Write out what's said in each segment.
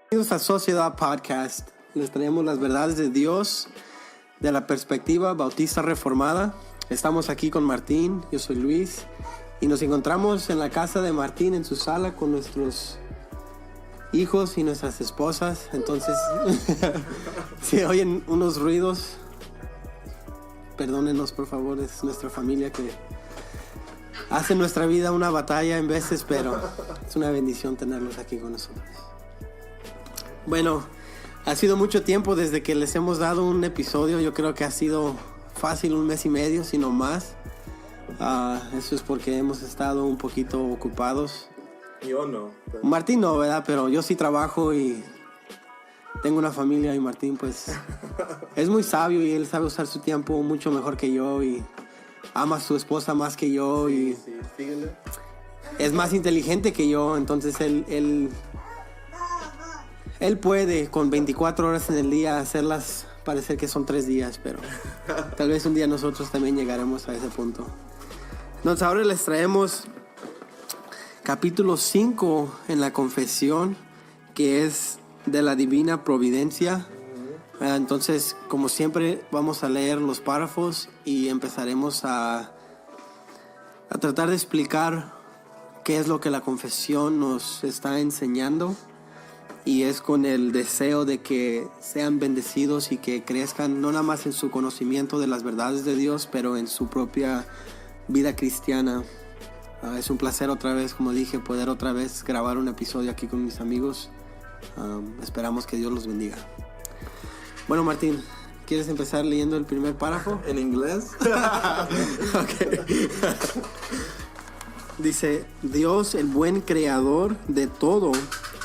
Bienvenidos a Sociedad Podcast. Les traemos las verdades de Dios de la perspectiva bautista reformada. Estamos aquí con Martín, yo soy Luis, y nos encontramos en la casa de Martín, en su sala, con nuestros hijos y nuestras esposas. Entonces, si oyen unos ruidos, perdónenos por favor, es nuestra familia que hace nuestra vida una batalla en veces, pero es una bendición tenerlos aquí con nosotros. Bueno, ha sido mucho tiempo desde que les hemos dado un episodio. Yo creo que ha sido fácil 1 mes y medio, si no más. Eso es porque hemos estado un poquito ocupados. Yo no. Pero... Martín no, ¿verdad? Pero yo sí trabajo y tengo una familia, y Martín pues es muy sabio y él sabe usar su tiempo mucho mejor que yo y ama a su esposa más que yo y fíjale. Es más inteligente que yo, entonces él puede con 24 horas en el día hacerlas parecer que son 3 días, pero tal vez un día nosotros también llegaremos a ese punto. Entonces ahora les traemos capítulo 5 en la confesión, que es de la divina providencia. Entonces, como siempre, vamos a leer los párrafos y empezaremos a tratar de explicar qué es lo que la confesión nos está enseñando. Y es con el deseo de que sean bendecidos y que crezcan no nada más en su conocimiento de las verdades de Dios, pero en su propia vida cristiana. Es un placer otra vez, como dije, poder otra vez grabar un episodio aquí con mis amigos. Esperamos que Dios los bendiga. Bueno, Martín, ¿quieres empezar leyendo el primer párrafo? ¿En inglés? Okay. Dice: Dios, el buen creador de todo,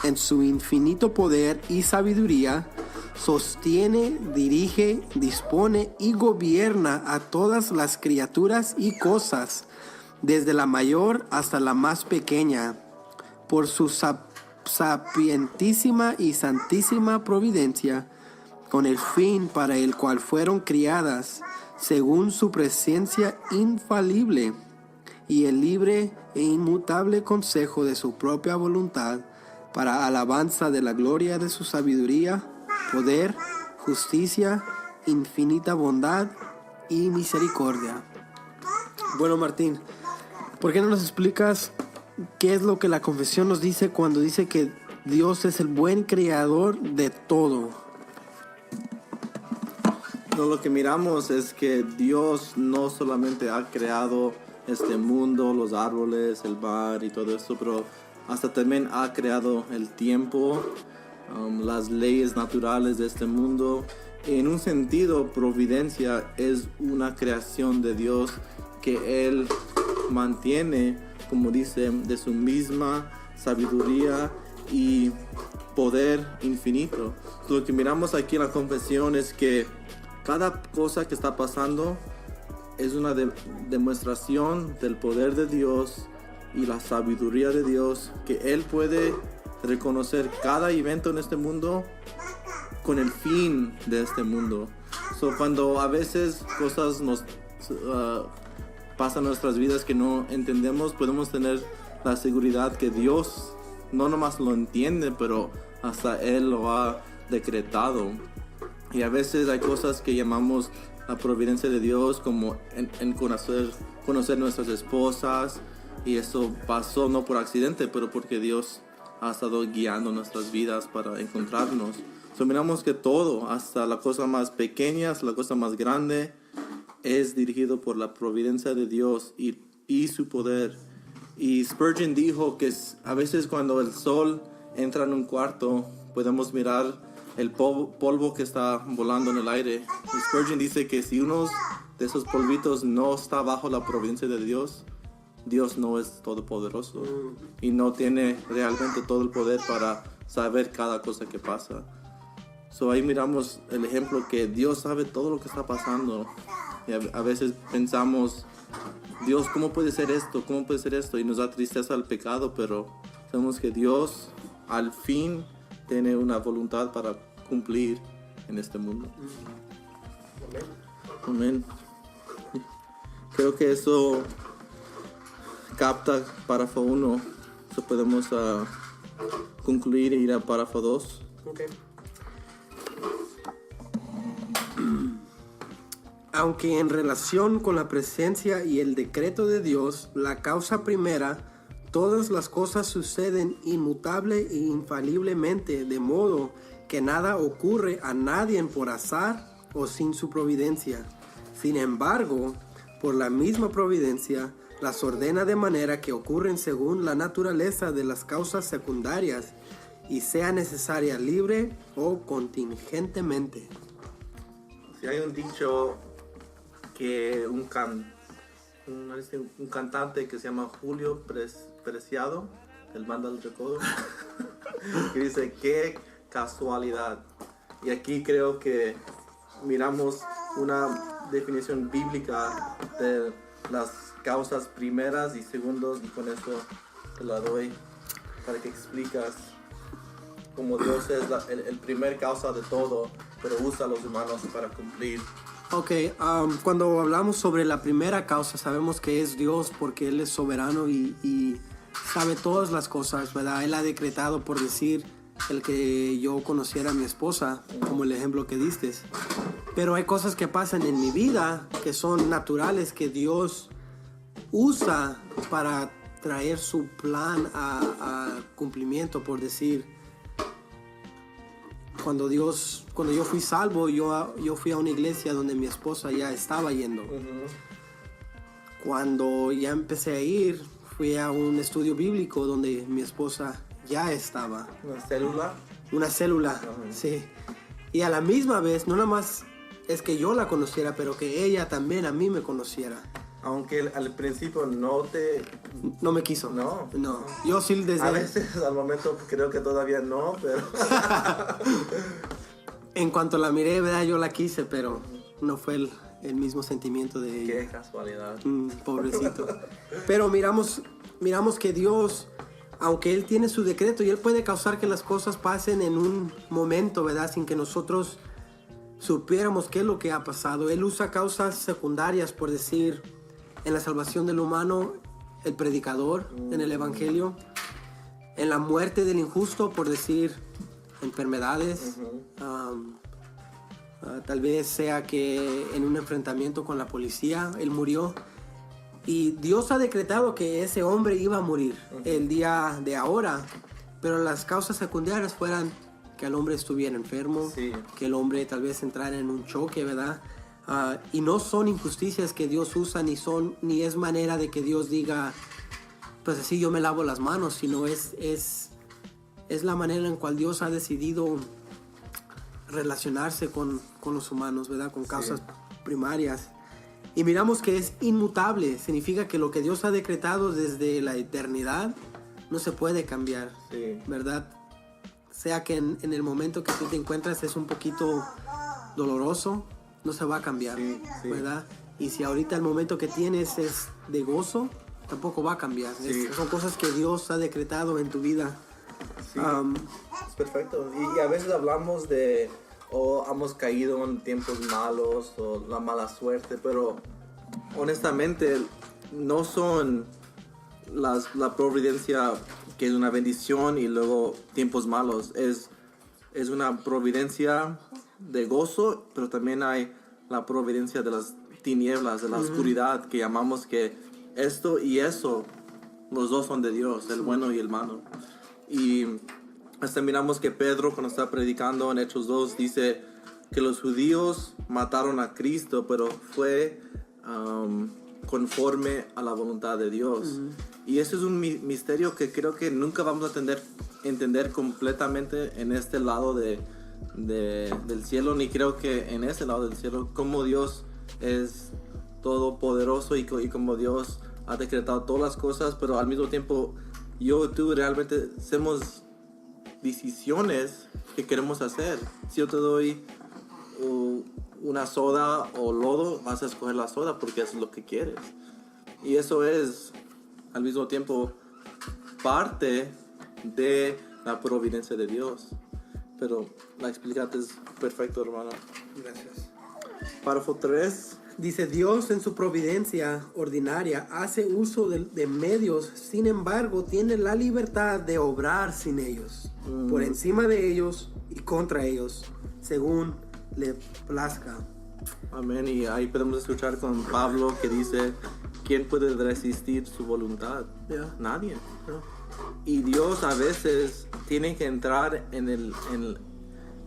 en su infinito poder y sabiduría, sostiene, dirige, dispone y gobierna a todas las criaturas y cosas, desde la mayor hasta la más pequeña, por su sapientísima y santísima providencia, con el fin para el cual fueron criadas, según su presencia infalible y el libre e inmutable consejo de su propia voluntad, para alabanza de la gloria de su sabiduría, poder, justicia, infinita bondad y misericordia. Bueno, Martín, ¿por qué no nos explicas qué es lo que la confesión nos dice cuando dice que Dios es el buen creador de todo? No, lo que miramos es que Dios no solamente ha creado este mundo, los árboles, el mar y todo esto, pero hasta también ha creado el tiempo, las leyes naturales de este mundo. En un sentido, providencia es una creación de Dios que Él mantiene, como dice, de su misma sabiduría y poder infinito. Lo que miramos aquí en la confesión es que cada cosa que está pasando es una demostración del poder de Dios y la sabiduría de Dios, que Él puede reconocer cada evento en este mundo con el fin de este mundo. Cuando a veces cosas nos pasan en nuestras vidas que no entendemos, podemos tener la seguridad que Dios no nomás lo entiende, pero hasta Él lo ha decretado. Y a veces hay cosas que llamamos la providencia de Dios, como en conocer nuestras esposas, y eso pasó no por accidente, pero porque Dios ha estado guiando nuestras vidas para encontrarnos. Miramos que todo, hasta la cosa más pequeña, hasta la cosa más grande, es dirigido por la providencia de Dios y su poder. Y Spurgeon dijo que a veces cuando el sol entra en un cuarto, podemos mirar el polvo que está volando en el aire. Y Spurgeon dice que si uno de esos polvitos no está bajo la providencia de Dios, Dios no es todopoderoso y no tiene realmente todo el poder para saber cada cosa que pasa. Ahí miramos el ejemplo que Dios sabe todo lo que está pasando. Y a veces pensamos, Dios, ¿cómo puede ser esto? ¿Cómo puede ser esto? Y nos da tristeza al pecado, pero sabemos que Dios al fin tiene una voluntad para cumplir en este mundo. Amén. Creo que eso capta párrafo 1. Podemos concluir e ir a párrafo 2. Okay. Aunque en relación con la presencia y el decreto de Dios, la causa primera, todas las cosas suceden inmutable e infaliblemente, de modo que nada ocurre a nadie por azar o sin su providencia. Sin embargo, por la misma providencia, las ordena de manera que ocurren según la naturaleza de las causas secundarias y sea necesaria libre o contingentemente. Si hay un dicho que un cantante que se llama Julio Preciado, el Banda del Recodo, que dice, qué casualidad. Y aquí creo que miramos una definición bíblica de las causas primeras y segundos, y con eso te la doy para que explicas cómo Dios es el primer causa de todo, pero usa a los humanos para cumplir. Ok, cuando hablamos sobre la primera causa, sabemos que es Dios porque Él es soberano y sabe todas las cosas, ¿verdad? Él ha decretado, por decir, el que yo conociera a mi esposa, como el ejemplo que diste. Pero hay cosas que pasan en mi vida que son naturales, que Dios usa para traer su plan a cumplimiento, por decir. Cuando yo fui salvo, yo fui a una iglesia donde mi esposa ya estaba yendo. Cuando ya empecé a ir, fui a un estudio bíblico donde mi esposa ya estaba. ¿Una célula? Una célula, sí. Y a la misma vez, no nada más es que yo la conociera, pero que ella también a mí me conociera. Aunque al principio no me quiso. No. Yo sí desde... A veces al momento creo que todavía no, pero... En cuanto la miré, ¿verdad? Yo la quise, pero no fue el mismo sentimiento de ella. Qué casualidad. Pobrecito. Pero miramos que Dios, aunque Él tiene su decreto y Él puede causar que las cosas pasen en un momento, ¿verdad? Sin que nosotros supiéramos qué es lo que ha pasado. Él usa causas secundarias, por decir... En la salvación del humano, el predicador en el evangelio. En la muerte del injusto, por decir, enfermedades. Tal vez sea que en un enfrentamiento con la policía, él murió. Y Dios ha decretado que ese hombre iba a morir el día de ahora. Pero las causas secundarias fueran que el hombre estuviera enfermo, que el hombre tal vez entrara en un choque, ¿verdad? Y no son injusticias que Dios usa, ni es manera de que Dios diga, pues así yo me lavo las manos, sino es la manera en cual Dios ha decidido relacionarse con los humanos, ¿verdad? Con causas primarias. Y miramos que es inmutable, significa que lo que Dios ha decretado desde la eternidad no se puede cambiar, ¿verdad? Sea que en el momento que tú te encuentras es un poquito doloroso, no se va a cambiar, ¿verdad? Y si ahorita el momento que tienes es de gozo, tampoco va a cambiar. Son cosas que Dios ha decretado en tu vida. Sí, es perfecto. Y a veces hablamos de, hemos caído en tiempos malos, o la mala suerte, pero honestamente no son la providencia que es una bendición y luego tiempos malos. Es una providencia de gozo, pero también hay la providencia de las tinieblas, de la oscuridad, que llamamos que esto y eso, los dos son de Dios, el bueno y el malo. Y hasta miramos que Pedro, cuando está predicando en Hechos 2, dice que los judíos mataron a Cristo, pero fue conforme a la voluntad de Dios. Y eso es un misterio que creo que nunca vamos a entender completamente en este lado del cielo, ni creo que en ese lado del cielo, como Dios es todopoderoso y como Dios ha decretado todas las cosas, pero al mismo tiempo yo y tú realmente hacemos decisiones que queremos hacer. Si yo te doy una soda o lodo, vas a escoger la soda porque es lo que quieres. Y eso es al mismo tiempo parte de la providencia de Dios. Pero la explicaste es perfecto, hermano. Gracias. Párrafo 3. Dice, Dios en su providencia ordinaria hace uso de medios, sin embargo tiene la libertad de obrar sin ellos, por encima de ellos y contra ellos, según le plazca. Amén. Y ahí podemos escuchar con Pablo que dice, ¿quién puede resistir su voluntad? Yeah. Nadie. Yeah. Y Dios a veces tiene que entrar en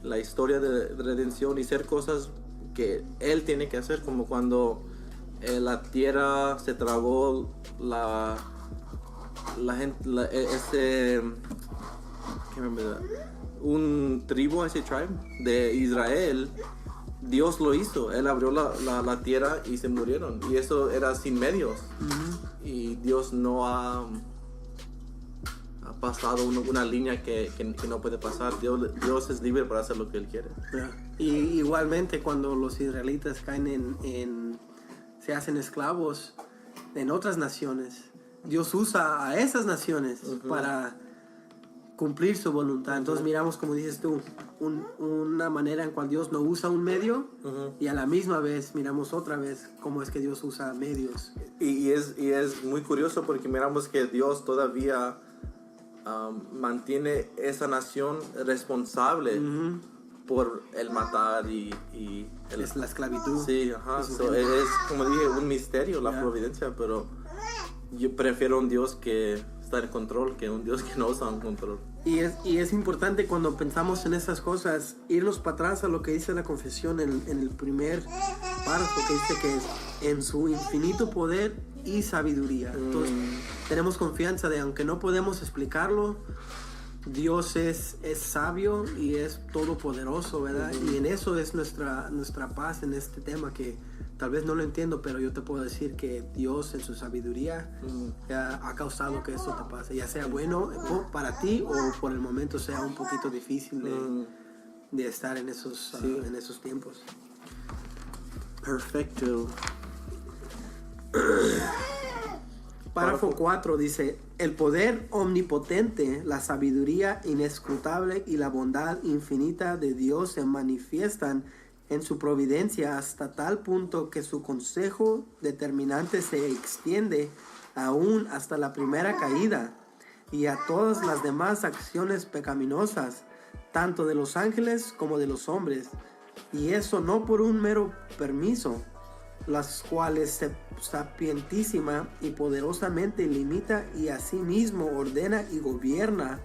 la historia de redención y hacer cosas que Él tiene que hacer, como cuando la tierra se tragó un tribu, ese tribe de Israel. Dios lo hizo, Él abrió la tierra y se murieron, y eso era sin medios. Y Dios no ha pasado una línea que no puede pasar. Dios es libre para hacer lo que Él quiere. Yeah. Y igualmente cuando los israelitas caen se hacen esclavos en otras naciones, Dios usa a esas naciones para cumplir su voluntad. Entonces miramos, como dices tú, una manera en cual Dios no usa un medio, y a la misma vez miramos otra vez cómo es que Dios usa medios. Y es muy curioso porque miramos que Dios todavía mantiene esa nación responsable por el matar y es la esclavitud. Sí, ajá. Es, como dije, un misterio la providencia, pero yo prefiero un Dios que está en control que un Dios que no está en control. Y es importante cuando pensamos en esas cosas irnos para atrás a lo que dice la confesión en el primer párrafo, que dice que en su infinito poder y sabiduría. Entonces tenemos confianza de, aunque no podemos explicarlo, Dios es sabio y es todopoderoso, ¿verdad? Y en eso es nuestra paz en este tema, que tal vez no lo entiendo, pero yo te puedo decir que Dios en su sabiduría ha causado que eso te pase, ya sea bueno para ti o por el momento sea un poquito difícil de estar en esos tiempos. Perfecto. Párrafo 4 dice: el poder omnipotente, la sabiduría inescrutable y la bondad infinita de Dios se manifiestan en su providencia hasta tal punto que su consejo determinante se extiende aún hasta la primera caída y a todas las demás acciones pecaminosas, tanto de los ángeles como de los hombres, y eso no por un mero permiso, las cuales sapientísima y poderosamente limita y asimismo ordena y gobierna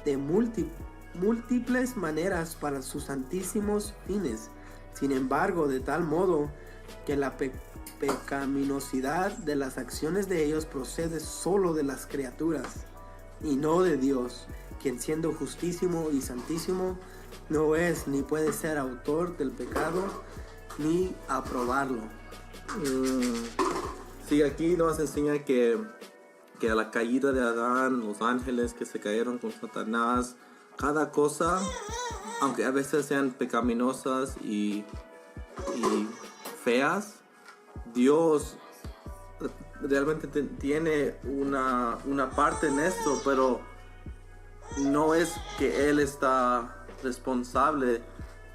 de múltiples maneras para sus santísimos fines. Sin embargo, de tal modo que la pecaminosidad de las acciones de ellos procede solo de las criaturas y no de Dios, quien siendo justísimo y santísimo no es ni puede ser autor del pecado ni aprobarlo. Sí, aquí nos enseña que a la caída de Adán, los ángeles que se cayeron con Satanás, cada cosa, aunque a veces sean pecaminosas y feas, Dios realmente tiene una parte en esto, pero no es que Él está responsable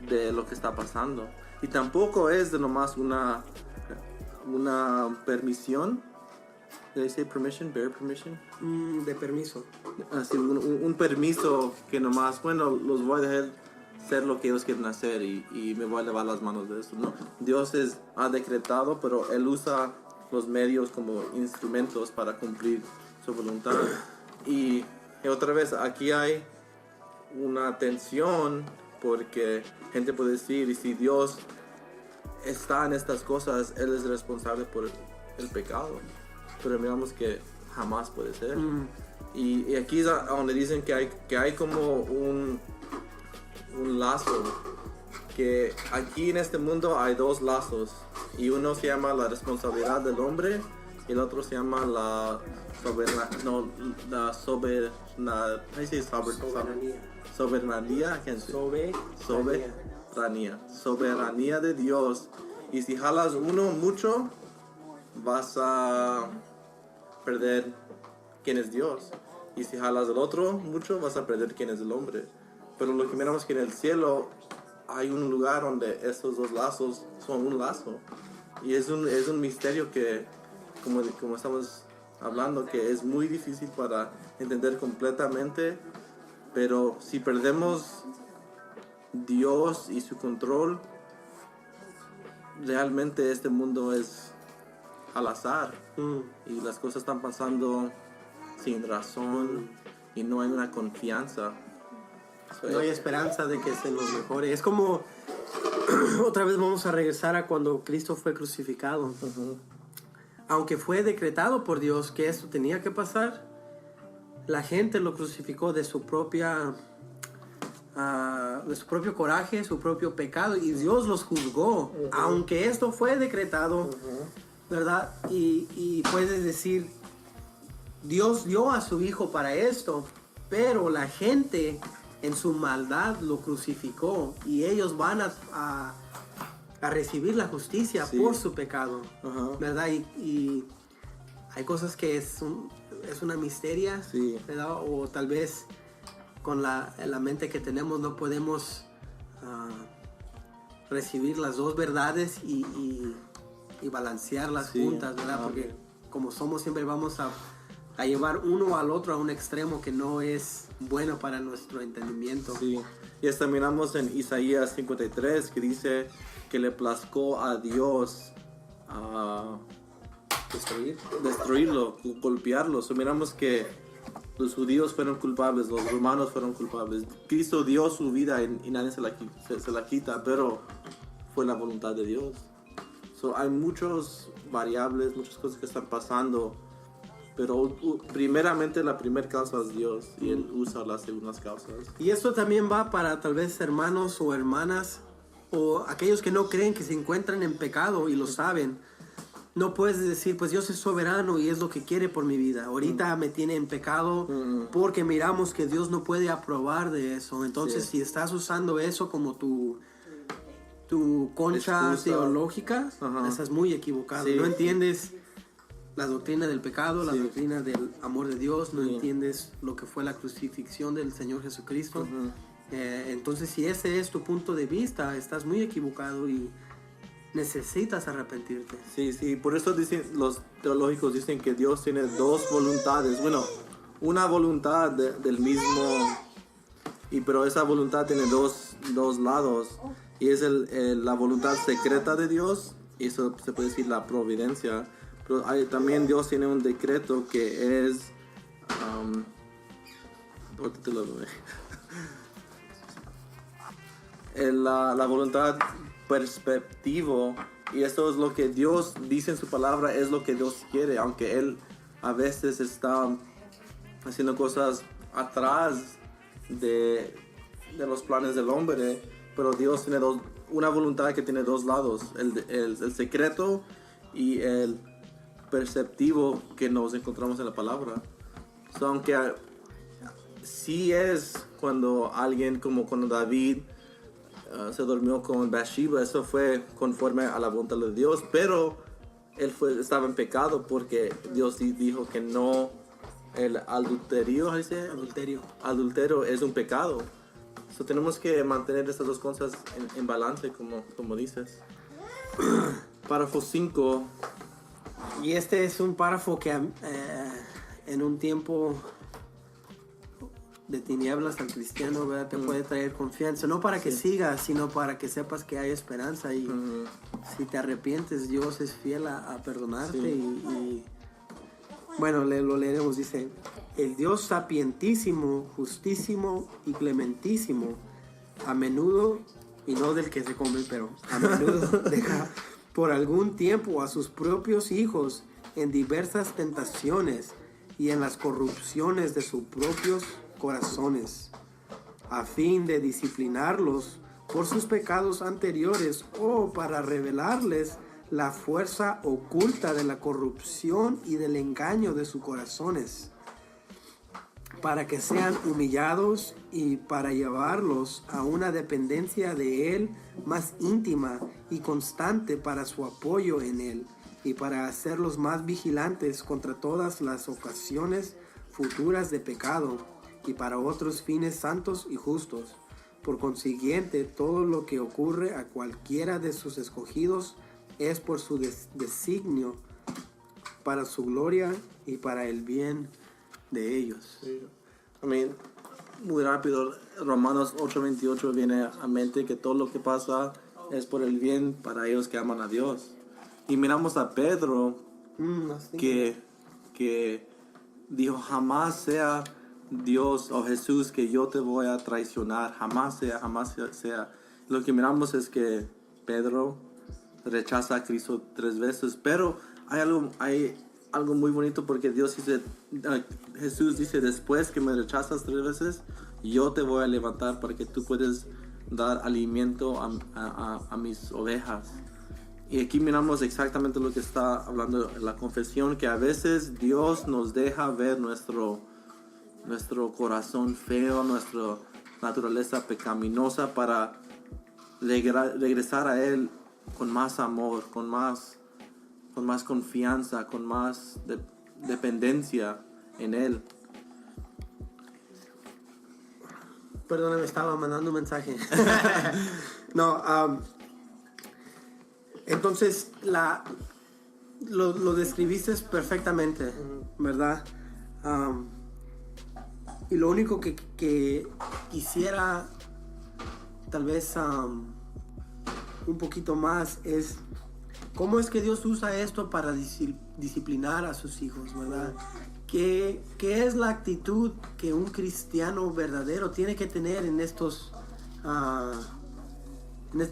de lo que está pasando. Y tampoco es de nomás una permisión. ¿Did I say permission? Bare permission? De permiso. Así, un permiso que nomás, bueno, los voy a dejar hacer lo que ellos quieren hacer y me voy a lavar las manos de eso. No, Dios ha decretado, pero Él usa los medios como instrumentos para cumplir su voluntad. Y otra vez, aquí hay una tensión, porque gente puede decir, y si Dios está en estas cosas, Él es responsable por el pecado. Pero miramos que jamás puede ser. Y aquí es donde dicen que hay como un lazo, que aquí en este mundo hay dos lazos, y uno se llama la responsabilidad del hombre y el otro se llama la soberanía de Dios. Y si jalas uno mucho, vas a perder quién es Dios, y si jalas el otro mucho, vas a perder quién es el hombre. Pero lo que miramos que en el cielo hay un lugar donde esos dos lazos son un lazo, y es un misterio que, como estamos hablando, que es muy difícil para entender completamente. Pero si perdemos Dios y su control, realmente este mundo es al azar y las cosas están pasando sin razón y no hay una confianza. No hay esperanza de que se nos mejore. Es como, otra vez vamos a regresar a cuando Cristo fue crucificado. Aunque fue decretado por Dios que esto tenía que pasar, la gente lo crucificó de su propio coraje, su propio pecado, y Dios los juzgó. Aunque esto fue decretado, ¿verdad? Y puedes decir, Dios dio a su Hijo para esto, pero la gente en su maldad lo crucificó y ellos van a recibir la justicia por su pecado, ¿verdad? Y hay cosas que es una misteria, ¿verdad? O tal vez con la mente que tenemos no podemos recibir las dos verdades y balancearlas juntas, ¿verdad? Porque como somos, siempre vamos a llevar uno al otro a un extremo que no es bueno para nuestro entendimiento. Sí. Y hasta miramos en Isaías 53 que dice que le plazcó a Dios destruirlo, golpearlo. Miramos que los judíos fueron culpables, los romanos fueron culpables. Cristo dio su vida y nadie se la quita, pero fue la voluntad de Dios. Hay muchas variables, muchas cosas que están pasando, pero primeramente la primera causa es Dios y Él usa las segundas causas. Y esto también va para tal vez hermanos o hermanas o aquellos que no creen, que se encuentran en pecado y lo saben. No puedes decir, pues Dios es soberano y es lo que quiere por mi vida. Ahorita me tiene en pecado porque miramos que Dios no puede aprobar de eso. Entonces, si estás usando eso como tu concha teológica, estás muy equivocado. No entiendes la doctrina del pecado, la doctrina del amor de Dios, no entiendes lo que fue la crucifixión del Señor Jesucristo. Entonces, si ese es tu punto de vista, estás muy equivocado y necesitas arrepentirte. Sí, por eso los teológicos dicen que Dios tiene dos voluntades. Bueno, una voluntad del mismo, pero esa voluntad tiene dos lados. Y es la voluntad secreta de Dios, y eso se puede decir la providencia. Pero también Dios tiene un decreto que es... la voluntad perspectivo, y esto es lo que Dios dice en su palabra, es lo que Dios quiere, aunque Él a veces está haciendo cosas atrás de los planes del hombre, pero Dios tiene una voluntad que tiene dos lados, el secreto y el perceptivo que nos encontramos en la palabra. Aunque sí es cuando alguien, como cuando David se durmió con Bathsheba, eso fue conforme a la voluntad de Dios, pero él estaba en pecado porque Dios dijo que no, el adulterio es un pecado. Tenemos que mantener estas dos cosas en balance, como dices. Párrafo 5. Y este es un párrafo que en un tiempo de tinieblas al cristiano, ¿verdad? Te puede traer confianza, no para que sigas, sino para que sepas que hay esperanza, y si te arrepientes, Dios es fiel a perdonarte. Y bueno, lo leeremos. Dice: el Dios sapientísimo, justísimo y clementísimo, a menudo, y no del que se come, pero a menudo deja por algún tiempo a sus propios hijos en diversas tentaciones y en las corrupciones de sus propios corazones, a fin de disciplinarlos por sus pecados anteriores, o para revelarles la fuerza oculta de la corrupción y del engaño de sus corazones, para que sean humillados y para llevarlos a una dependencia de Él más íntima y constante, para su apoyo en Él, y para hacerlos más vigilantes contra todas las ocasiones futuras de pecado, y para otros fines santos y justos. Por consiguiente, todo lo que ocurre a cualquiera de sus escogidos es por su designio, para su gloria y para el bien de ellos. muy rápido, Romanos 8:28 viene a mente que todo lo que pasa es por el bien para ellos que aman a Dios. Y miramos a Pedro que dijo, jamás sea Dios o Jesús que yo te voy a traicionar, jamás sea. Lo que miramos es que Pedro rechaza a Cristo 3 veces, pero hay algo muy bonito porque Jesús dice, después que me rechazas 3 veces, yo te voy a levantar para que tú puedas dar alimento a mis ovejas. Y aquí miramos exactamente lo que está hablando la confesión, que a veces Dios nos deja ver nuestro corazón feo, nuestra naturaleza pecaminosa para regresar a Él con más amor, con más confianza, con más dependencia en Él. Perdón, me estaba mandando un mensaje. No, entonces lo describiste perfectamente, ¿verdad? Y lo único que quisiera tal vez un poquito más es cómo es que Dios usa esto para disciplinar a sus hijos, ¿verdad? ¿Qué es la actitud que un cristiano verdadero tiene que tener en estos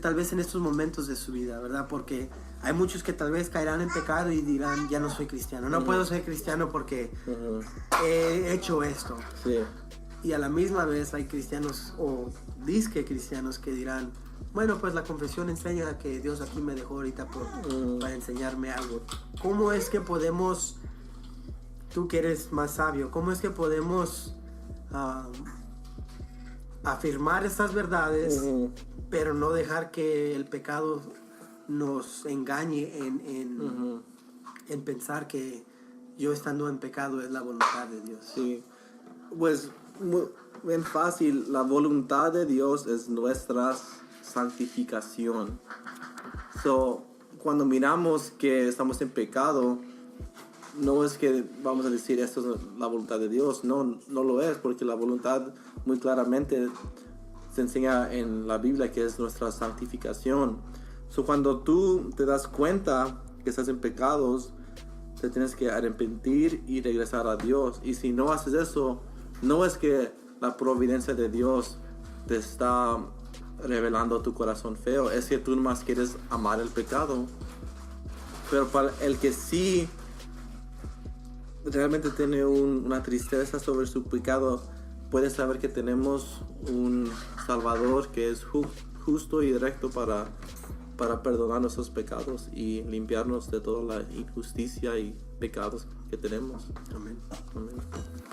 tal vez en estos momentos de su vida, ¿verdad? Porque hay muchos que tal vez caerán en pecado y dirán, ya no soy cristiano, no puedo ser cristiano porque he hecho esto. Sí. Y a la misma vez hay cristianos o disque cristianos que dirán, bueno, pues la confesión enseña que Dios aquí me dejó ahorita para enseñarme algo. ¿Cómo es que podemos, tú que eres más sabio, cómo es que podemos afirmar estas verdades, pero no dejar que el pecado nos engañe en pensar que yo estando en pecado es la voluntad de Dios? Sí, pues bien fácil, la voluntad de Dios es nuestra santificación. Cuando miramos que estamos en pecado, no es que vamos a decir esto es la voluntad de Dios, no lo es, porque la voluntad muy claramente se enseña en la Biblia que es nuestra santificación. Cuando tú te das cuenta que estás en pecados, te tienes que arrepentir y regresar a Dios. Y si no haces eso, no es que la providencia de Dios te está revelando tu corazón feo, es que tú nomás quieres amar el pecado. Pero para el que sí realmente tiene una tristeza sobre su pecado, puede saber que tenemos un Salvador que es justo y recto para perdonar nuestros pecados y limpiarnos de toda la injusticia y pecados que tenemos. Amén. Amén.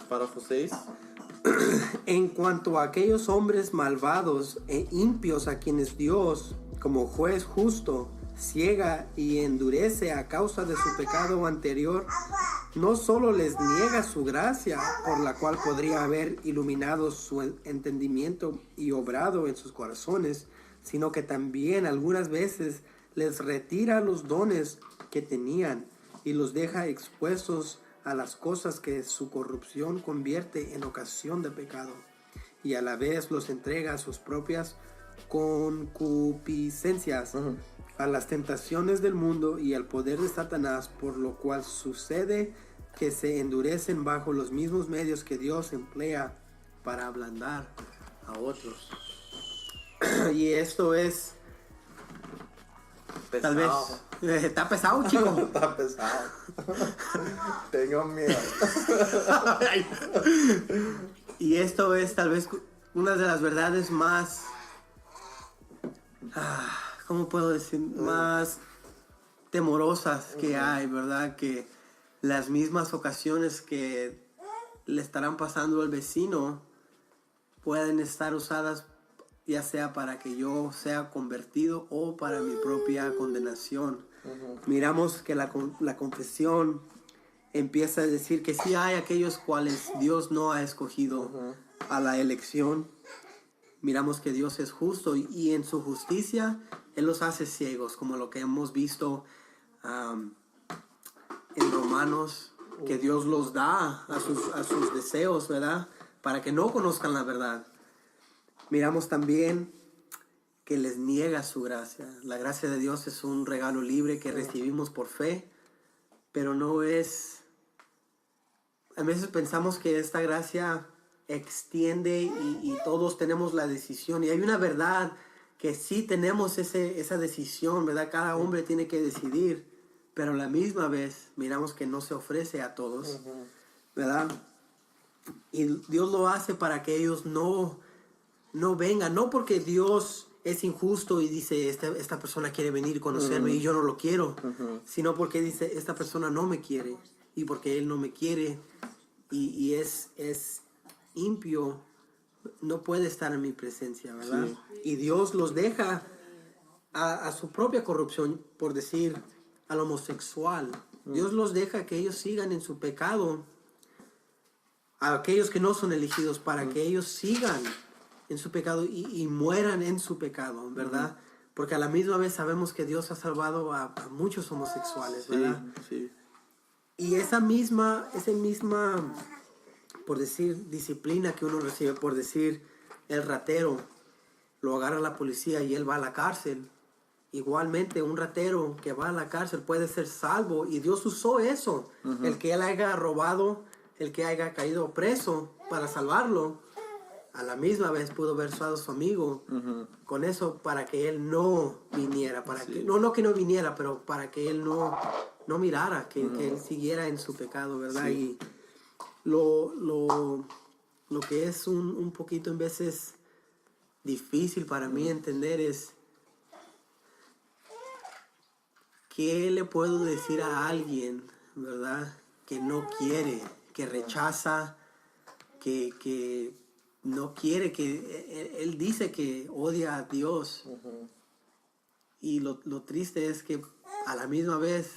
Párrafo 6. En cuanto a aquellos hombres malvados e impios a quienes Dios, como juez justo, ciega y endurece a causa de su pecado anterior, no solo les niega su gracia, por la cual podría haber iluminado su entendimiento y obrado en sus corazones, sino que también algunas veces les retira los dones que tenían y los deja expuestos a las cosas que su corrupción convierte en ocasión de pecado, y a la vez los entrega a sus propias concupiscencias, a las tentaciones del mundo y al poder de Satanás, por lo cual sucede que se endurecen bajo los mismos medios que Dios emplea para ablandar a otros. Y esto es pesado. Tal vez está pesado, chico. Está pesado. Tengo miedo. Y esto es tal vez una de las verdades más, ¿cómo puedo decir? Más temorosas que hay, ¿verdad? Que las mismas ocasiones que le estarán pasando al vecino pueden estar usadas ya sea para que yo sea convertido o para mi propia condenación. Miramos que la confesión empieza a decir que sí hay aquellos cuales Dios no ha escogido a la elección. Miramos que Dios es justo y en su justicia Él los hace ciegos, como lo que hemos visto en Romanos, que Dios los da a sus deseos, ¿verdad? para que no conozcan la verdad. Miramos también que les niega su gracia. La gracia de Dios es un regalo libre que recibimos por fe, pero no es... A veces pensamos que esta gracia extiende y todos tenemos la decisión. Y hay una verdad que sí tenemos esa decisión, ¿verdad? Cada hombre tiene que decidir, pero a la misma vez miramos que no se ofrece a todos, ¿verdad? Y Dios lo hace para que ellos no vengan, no porque Dios es injusto y dice, esta persona quiere venir y conocerme y yo no lo quiero, sino porque dice, esta persona no me quiere, y porque Él no me quiere y es impío, no puede estar en mi presencia, ¿verdad? Sí. Y Dios los deja a su propia corrupción, por decir, al homosexual. Dios los deja que ellos sigan en su pecado, a aquellos que no son elegidos, para que ellos sigan en su pecado y mueran en su pecado, ¿verdad? Porque a la misma vez sabemos que Dios ha salvado a muchos homosexuales, ¿verdad? Sí. Y esa misma, por decir, disciplina que uno recibe, por decir, el ratero, lo agarra la policía y él va a la cárcel. Igualmente, un ratero que va a la cárcel puede ser salvo, y Dios usó eso, el que él haya robado, el que haya caído preso, para salvarlo. A la misma vez pudo haber usado a su amigo con eso para que él no viniera, no que no viniera, pero para que él no mirara, que él siguiera en su pecado, ¿verdad? Sí. Y lo que es un poquito en veces difícil para mí entender es, ¿qué le puedo decir a alguien, verdad, que no quiere, que rechaza, que no quiere, que él dice que odia a Dios? Y lo triste es que a la misma vez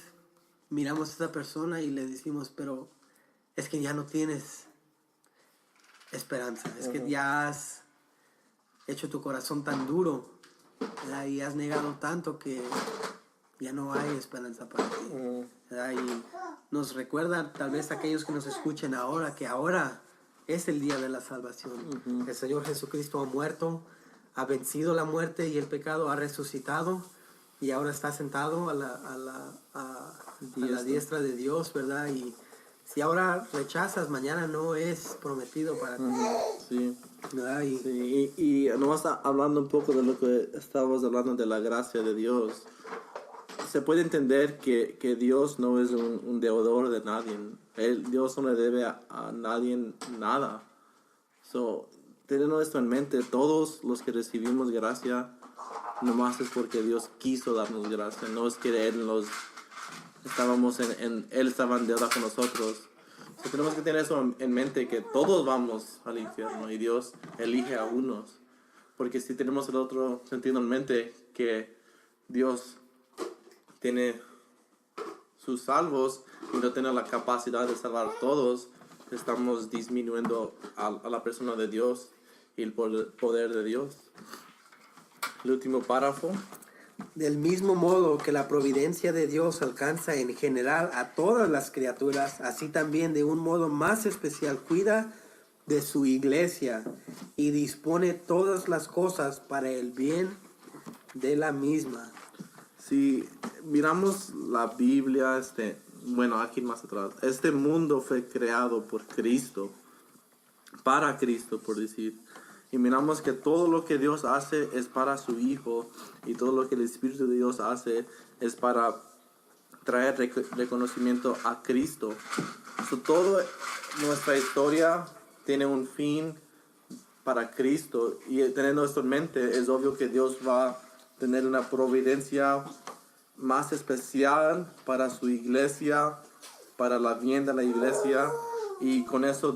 miramos a esa persona y le decimos, pero es que ya no tienes esperanza, es que ya has hecho tu corazón tan duro, ¿verdad? Y has negado tanto que ya no hay esperanza para ti, ¿verdad? Y nos recuerda tal vez a aquellos que nos escuchen ahora, que ahora es el día de la salvación. El Señor Jesucristo ha muerto, ha vencido la muerte y el pecado, ha resucitado y ahora está sentado a la diestra de Dios, ¿verdad? Y si ahora rechazas, mañana no es prometido para ti. Sí. ¿Verdad? Y nomás hablando un poco de lo que estábamos hablando de la gracia de Dios, se puede entender que Dios no es un deudor de nadie. Dios no le debe a nadie nada. Teniendo esto en mente, todos los que recibimos gracia, nomás es porque Dios quiso darnos gracia. No es que Él estaba en deuda con nosotros. Tenemos que tener eso en mente, que todos vamos al infierno y Dios elige a unos. Porque si tenemos el otro sentido en mente, que Dios tiene sus salvos y no tiene la capacidad de salvar a todos, estamos disminuyendo a la persona de Dios y el poder de Dios. El último párrafo. Del mismo modo que la providencia de Dios alcanza en general a todas las criaturas, así también de un modo más especial cuida de su iglesia y dispone todas las cosas para el bien de la misma. Si miramos la Biblia, aquí más atrás, este mundo fue creado por Cristo, para Cristo, por decir. Y miramos que todo lo que Dios hace es para su Hijo, y todo lo que el Espíritu de Dios hace es para traer reconocimiento a Cristo. Toda nuestra historia tiene un fin para Cristo, y teniendo esto en mente, es obvio que Dios va a tener una providencia más especial para su iglesia, para la bien de la iglesia, y con eso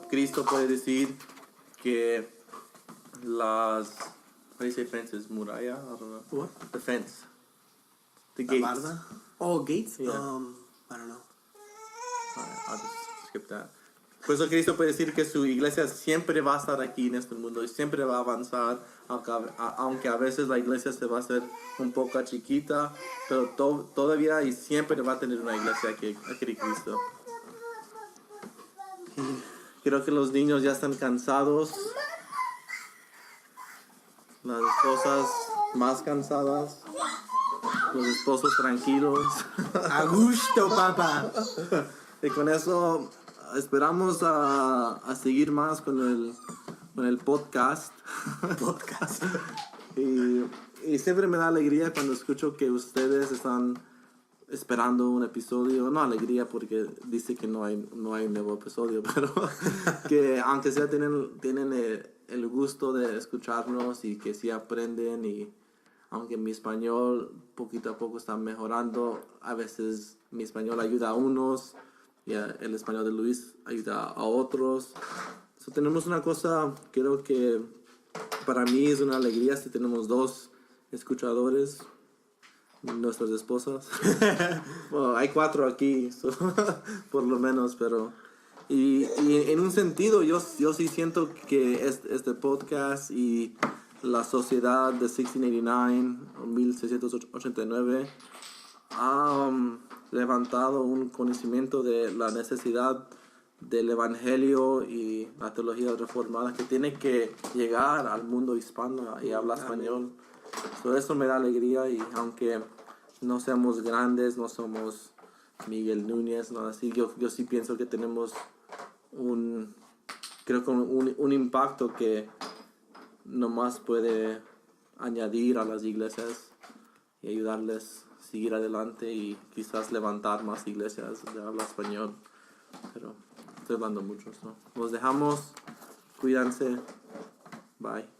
Cristo puede decir que las... How do you say fences? Muralla? I don't know. What? The fence. The La gates. barda? Oh, gates? Yeah. I don't know. I'll just skip that. Por eso Cristo puede decir que su iglesia siempre va a estar aquí en este mundo y siempre va a avanzar, aunque a veces la iglesia se va a hacer un poco chiquita, pero todavía y siempre va a tener una iglesia aquí Cristo. Creo que los niños ya están cansados. Las esposas más cansadas. Los esposos tranquilos. A gusto, papá. Y con eso esperamos a seguir más con el podcast. Y siempre me da alegría cuando escucho que ustedes están esperando un episodio. No alegría porque dice que no hay un nuevo episodio, pero que aunque sea tienen el gusto de escucharnos y que sí aprenden. Y aunque mi español poquito a poco está mejorando, a veces mi español ayuda a unos y el español de Luis ayuda a otros. So, tenemos una cosa, creo que para mí es una alegría si tenemos 2 escuchadores, nuestras esposas. Bueno, hay 4 aquí, so, por lo menos, pero... Y en un sentido, yo sí siento que este podcast y la sociedad de 1689 ha levantado un conocimiento de la necesidad del evangelio y la teología reformada que tiene que llegar al mundo hispano y habla español. So, eso me da alegría, y aunque no seamos grandes, no somos Miguel Núñez, no así, yo sí pienso que tenemos un impacto que nomás puede añadir a las iglesias y ayudarles a seguir adelante y quizás levantar más iglesias de habla español. Pero estoy hablando mucho, ¿no? Los dejamos, cuídense, bye.